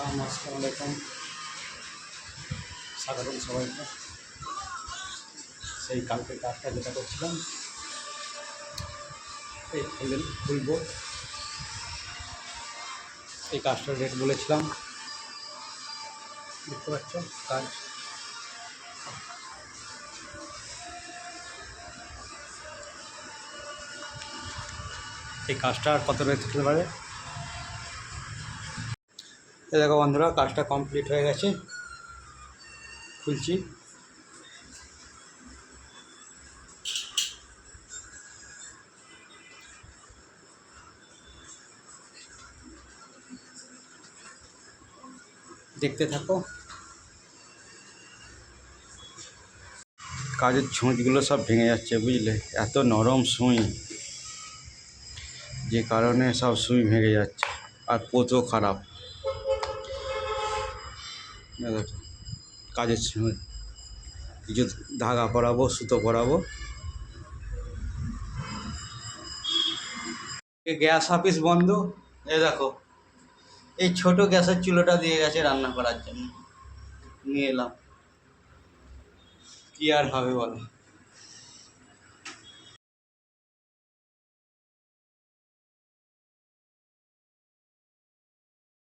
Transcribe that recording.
আসসালামু আলাইকুম, স্বাগতম সবাইকে। সেই কালকে কাজটা যেটা করছিলাম, এই খুলবো, এই কাজটার রেট বলেছিলাম, দেখতে পাচ্ছ কাজ। এই কাজটা আর কত রেট থাকতে পারে। এই দেখো বন্ধুরা, কাজটা কমপ্লিট হয়ে গেছে, খুলছি। দেখতে থাকো। কাজের ছুঁচগুলো সব ভেঙে যাচ্ছে, বুঝলে, এত নরম সুই, যে কারণে সব সুই ভেঙে যাচ্ছে। আর পোতও খারাপ। দেখো কাজের ছুঁচ, কিছু ধাগা পরাবো, সুতো পরাবো। গ্যাস অফিস বন্ধ। এ দেখো, এই ছোট গ্যাসের চুলোটা দিয়ে গেছে রান্না করার জন্য, নিয়ে এলাম। কি আর হবে বলো।